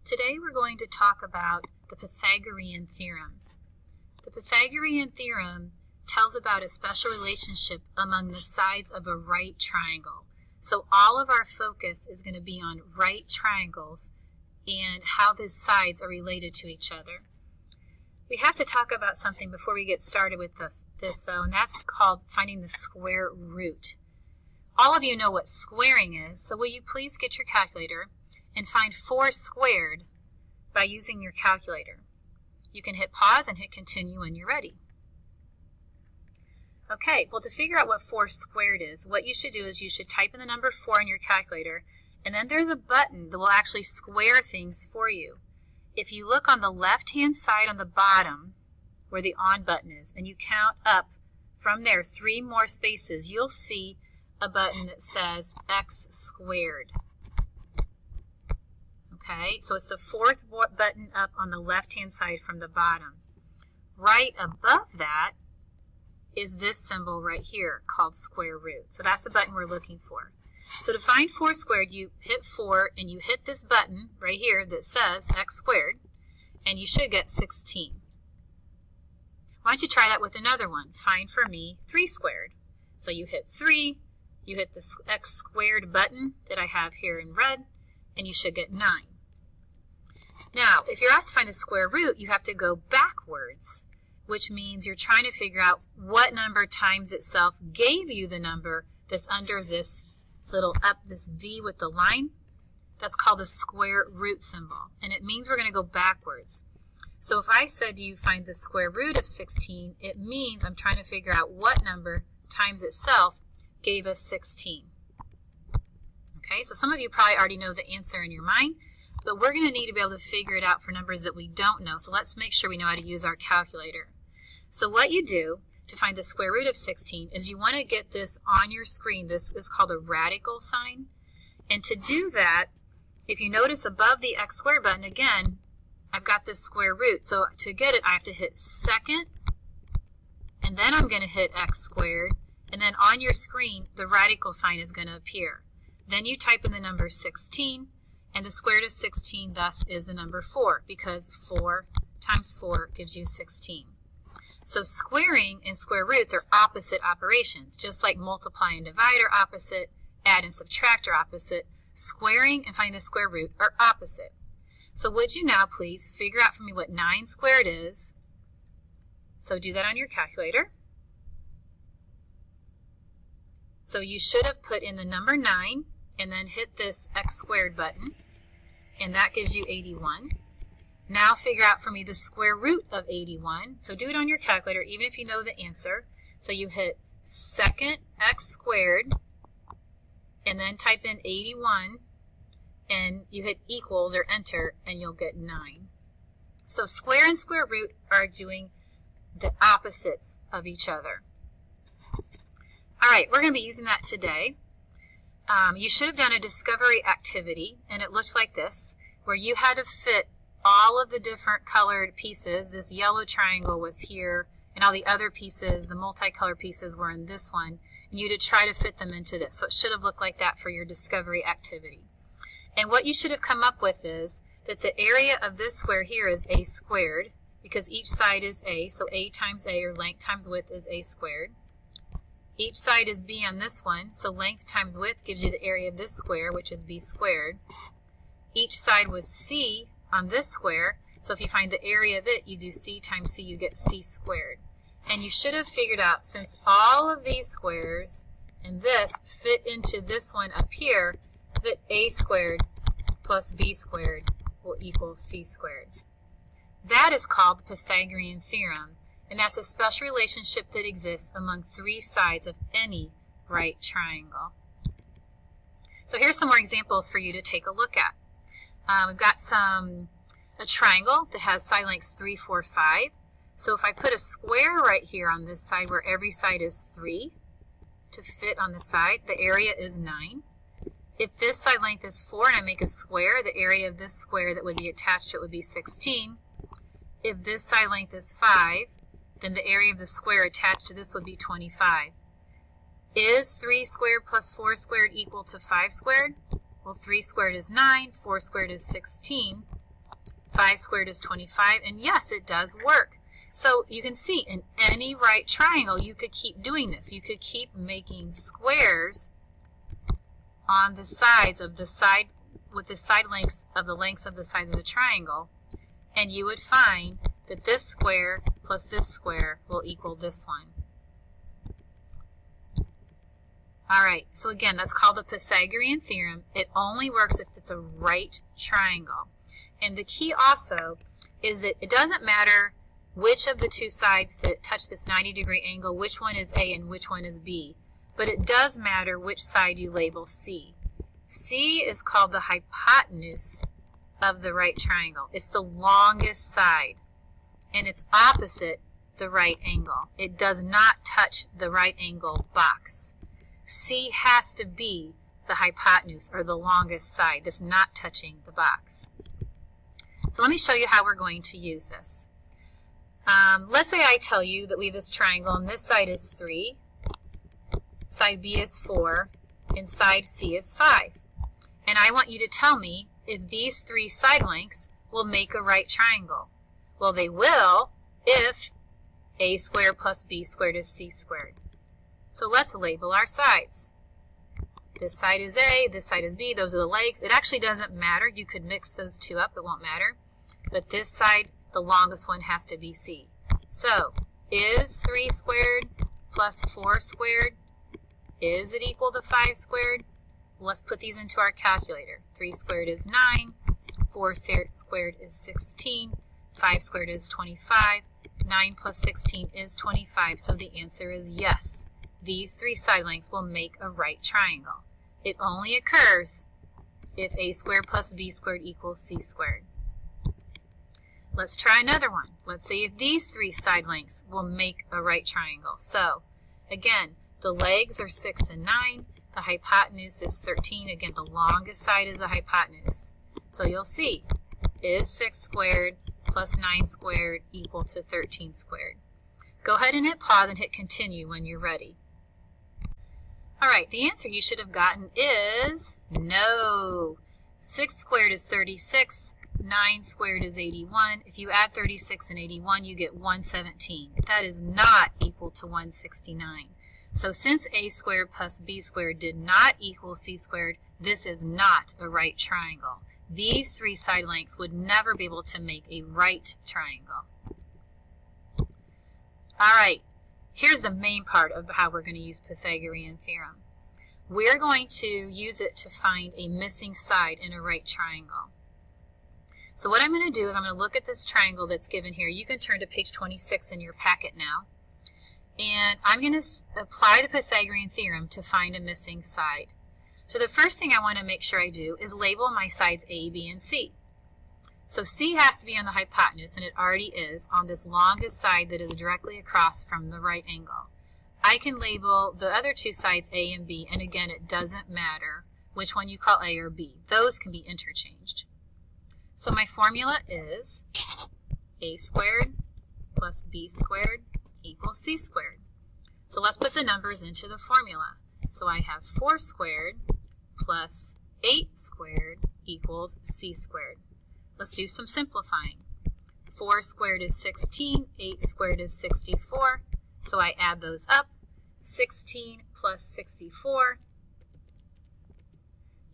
Today we're going to talk about the Pythagorean Theorem. The Pythagorean Theorem tells about a special relationship among the sides of a right triangle. So all of our focus is going to be on right triangles and how the sides are related to each other. We have to talk about something before we get started with this though, and that's called finding the square root. All of you know what squaring is, so will you please get your calculator and find 4 squared by using your calculator. You can hit pause and hit continue when you're ready. Okay, well, to figure out what 4 squared is, what you should do is you should type in the number 4 in your calculator, and then there's a button that will actually square things for you. If you look on the left-hand side on the bottom where the on button is, and you count up from there 3 more spaces, you'll see a button that says x squared. Okay, so it's the 4th button up on the left-hand side from the bottom. Right above that is this symbol right here called square root. So that's the button we're looking for. So to find 4 squared, you hit 4 and you hit this button right here that says x squared, and you should get 16. Why don't you try that with another one? Find for me 3 squared. So you hit 3, you hit the x squared button that I have here in red, and you should get 9. Now, if you're asked to find the square root, you have to go backwards, which means you're trying to figure out what number times itself gave you the number that's under this little this V with the line. That's called the square root symbol, and it means we're going to go backwards. So if I said to you find the square root of 16, it means I'm trying to figure out what number times itself gave us 16. Okay, so some of you probably already know the answer in your mind, but we're going to need to be able to figure it out for numbers that we don't know. So let's make sure we know how to use our calculator. So what you do to find the square root of 16 is you want to get this on your screen. This is called a radical sign. And to do that, if you notice above the x squared button, again, I've got this square root. So to get it, I have to hit second, and then I'm going to hit x squared. And then on your screen, the radical sign is going to appear. Then you type in the number 16, and the square root of 16 thus is the number 4, because 4 times 4 gives you 16. So squaring and square roots are opposite operations. Just like multiply and divide are opposite, add and subtract are opposite, squaring and finding the square root are opposite. So would you now please figure out for me what 9 squared is? So do that on your calculator. So you should have put in the number 9 and then hit this x squared button, and that gives you 81. Now figure out for me the square root of 81. So do it on your calculator even if you know the answer. So you hit second x squared and then type in 81 and you hit equals or enter and you'll get 9. So square and square root are doing the opposites of each other. All right, we're going to be using that today. You should have done a discovery activity, and it looked like this, where you had to fit all of the different colored pieces. This yellow triangle was here, and all the other pieces, the multicolored pieces, were in this one, and you had to try to fit them into this. So it should have looked like that for your discovery activity. And what you should have come up with is that the area of this square here is a squared, because each side is a, so a times a, or length times width, is a squared. Each side is b on this one, so length times width gives you the area of this square, which is b squared. Each side was c on this square, so if you find the area of it, you do c times c, you get c squared. And you should have figured out, since all of these squares and this fit into this one up here, that a squared plus b squared will equal c squared. That is called the Pythagorean Theorem. And that's a special relationship that exists among 3 sides of any right triangle. So here's some more examples for you to take a look at. We've got a triangle that has side lengths 3, 4, 5. So if I put a square right here on this side where every side is 3 to fit on the side, the area is 9. If this side length is 4 and I make a square, the area of this square that would be attached to it would be 16. If this side length is 5, then the area of the square attached to this would be 25. Is 3 squared plus 4 squared equal to 5 squared? Well, 3 squared is 9, 4 squared is 16. 5 squared is 25, and yes, it does work. So you can see in any right triangle, you could keep doing this. You could keep making squares on the sides of the side, with the side lengths of the sides of the triangle, and you would find that this square plus this square will equal this one. Alright, so again, that's called the Pythagorean Theorem. It only works if it's a right triangle. And the key also is that it doesn't matter which of the two sides that touch this 90-degree angle, which one is A and which one is B. But it does matter which side you label C. C is called the hypotenuse of the right triangle. It's the longest side, and it's opposite the right angle. It does not touch the right angle box. C has to be the hypotenuse, or the longest side that's not touching the box. So let me show you how we're going to use this. Let's say I tell you that we have this triangle, and this side is 3, side B is 4, and side C is 5. And I want you to tell me if these 3 side lengths will make a right triangle. Well, they will if A squared plus B squared is C squared. So let's label our sides. This side is A, this side is B, those are the legs. It actually doesn't matter. You could mix those two up, it won't matter. But this side, the longest one, has to be C. So, is 3 squared plus 4 squared, is it equal to 5 squared? Let's put these into our calculator. 3 squared is 9, 4 squared is 16, 5 squared is 25, 9 plus 16 is 25. So the answer is yes. These 3 side lengths will make a right triangle. It only occurs if A squared plus B squared equals C squared. Let's try another one. Let's see if these 3 side lengths will make a right triangle. So, again, the legs are 6 and 9. The hypotenuse is 13. Again, the longest side is the hypotenuse. So you'll see, is 6 squared plus 9 squared equal to 13 squared? Go ahead and hit pause and hit continue when you're ready. Alright, the answer you should have gotten is no. 6 squared is 36. 9 squared is 81. If you add 36 and 81, you get 117. That is not equal to 169. So since A squared plus B squared did not equal C squared, this is not a right triangle. These 3 side lengths would never be able to make a right triangle. Alright, here's the main part of how we're going to use Pythagorean Theorem. We're going to use it to find a missing side in a right triangle. So what I'm going to do is I'm going to look at this triangle that's given here. You can turn to page 26 in your packet now. And I'm going to apply the Pythagorean Theorem to find a missing side. So the first thing I want to make sure I do is label my sides A, B, and C. So C has to be on the hypotenuse, and it already is, on this longest side that is directly across from the right angle. I can label the other 2 sides A and B, and again, it doesn't matter which one you call A or B. Those can be interchanged. So my formula is A squared plus B squared equals C squared. So let's put the numbers into the formula. So I have 4 squared plus 8 squared equals C squared. Let's do some simplifying. 4 squared is 16, 8 squared is 64. So I add those up. 16 plus 64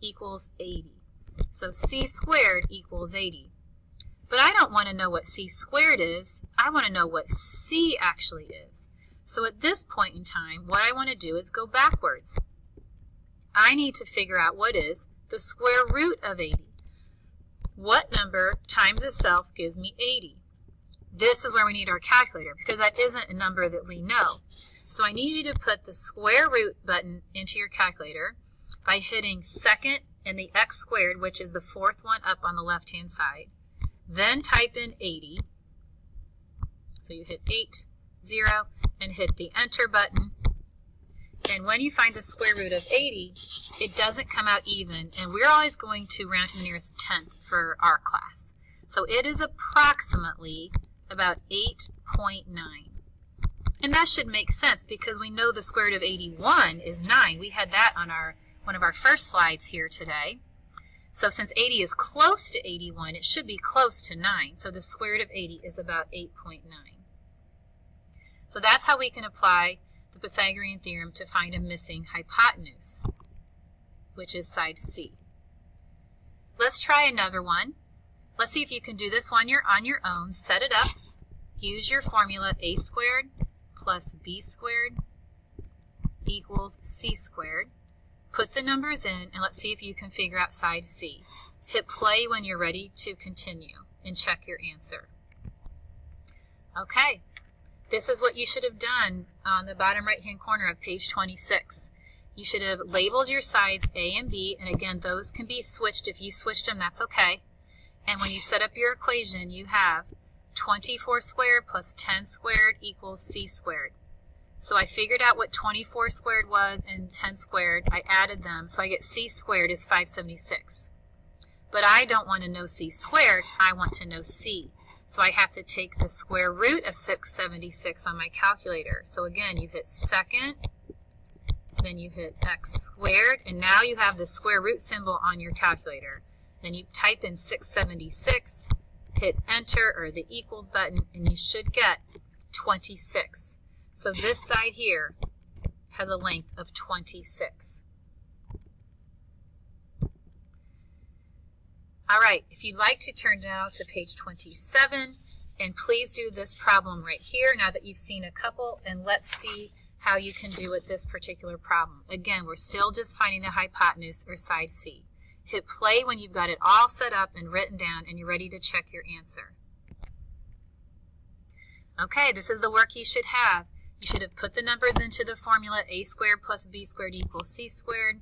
equals 80. So C squared equals 80. But I don't want to know what C squared is. I want to know what C actually is. So at this point in time, what I want to do is go backwards. I need to figure out what is the square root of 80. What number times itself gives me 80? This is where we need our calculator, because that isn't a number that we know. So I need you to put the square root button into your calculator by hitting second and the x squared, which is the 4th one up on the left-hand side. Then type in 80. So you hit 80 and hit the enter button. And when you find the square root of 80, it doesn't come out even, and we're always going to round to the nearest tenth for our class. So it is approximately about 8.9. And that should make sense because we know the square root of 81 is 9. We had that on one of our first slides here today. So since 80 is close to 81, it should be close to 9. So the square root of 80 is about 8.9. So that's how we can apply the Pythagorean theorem to find a missing hypotenuse, which is side C. Let's try another one. Let's see if you can do this one on your own. Set it up. Use your formula a squared plus b squared equals c squared. Put the numbers in and let's see if you can figure out side C. Hit play when you're ready to continue and check your answer. Okay, this is what you should have done on the bottom right hand corner of page 26. You should have labeled your sides A and B, and again those can be switched. If you switched them, that's okay. And when you set up your equation, you have 24 squared plus 10 squared equals c squared. So I figured out what 24 squared was and 10 squared. I added them, so I get c squared is 576. But I don't want to know c squared, I want to know c. So I have to take the square root of 676 on my calculator. So again, you hit second, then you hit x squared, and now you have the square root symbol on your calculator. Then you type in 676, hit enter or the equals button, and you should get 26. So this side here has a length of 26. All right, if you'd like to turn now to page 27, and please do this problem right here now that you've seen a couple, and let's see how you can do with this particular problem. Again, we're still just finding the hypotenuse or side C. Hit play when you've got it all set up and written down and you're ready to check your answer. Okay, this is the work you should have. You should have put the numbers into the formula a squared plus b squared equals c squared.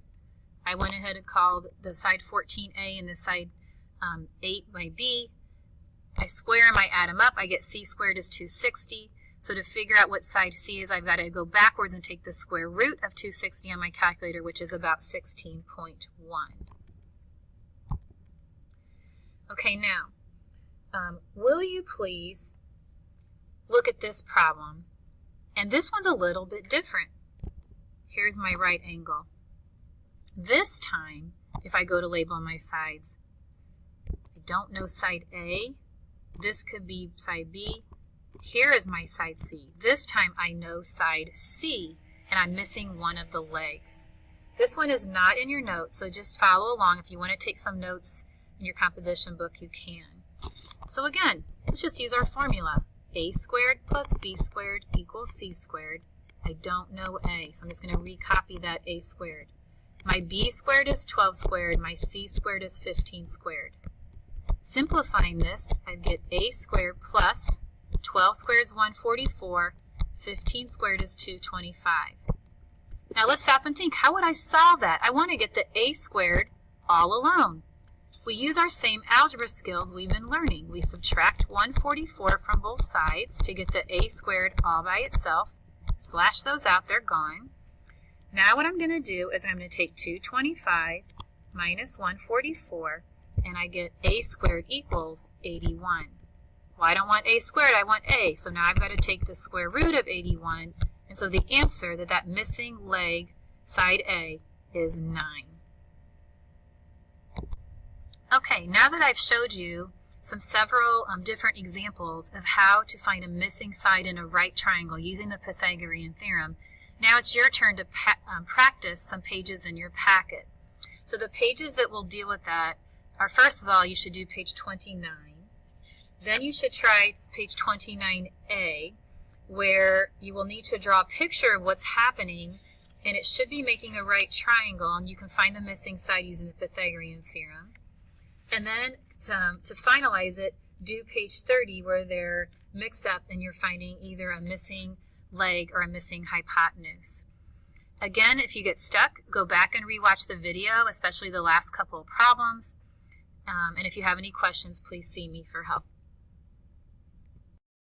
I went ahead and called the side 14a and the side 8 by b. I square them, I add them up, I get c squared is 260. So to figure out what side C is, I've got to go backwards and take the square root of 260 on my calculator, which is about 16.1. Okay, now, will you please look at this problem? And this one's a little bit different. Here's my right angle. This time, if I go to label my sides, I don't know side A. This could be side B. Here is my side C. This time I know side C, and I'm missing one of the legs. This one is not in your notes, so just follow along. If you want to take some notes in your composition book, you can. So again, let's just use our formula. A squared plus b squared equals c squared. I don't know A, so I'm just going to recopy that a squared. My b squared is 12 squared. My c squared is 15 squared. Simplifying this, I get a squared plus 12 squared is 144, 15 squared is 225. Now let's stop and think, how would I solve that? I want to get the a squared all alone. We use our same algebra skills we've been learning. We subtract 144 from both sides to get the a squared all by itself. Slash those out, they're gone. Now what I'm going to do is I'm going to take 225 minus 144, and I get a squared equals 81. Well, I don't want a squared, I want a. So now I've got to take the square root of 81. And so the answer, that missing leg, side A, is 9. Okay, now that I've showed you several different examples of how to find a missing side in a right triangle using the Pythagorean theorem, now it's your turn to practice some pages in your packet. So the pages that will deal with that are, first of all, you should do page 29. Then you should try page 29A, where you will need to draw a picture of what's happening, and it should be making a right triangle, and you can find the missing side using the Pythagorean theorem. And then to finalize it, do page 30, where they're mixed up and you're finding either a missing leg or a missing hypotenuse. Again, if you get stuck, go back and rewatch the video, especially the last couple of problems. And if you have any questions, please see me for help.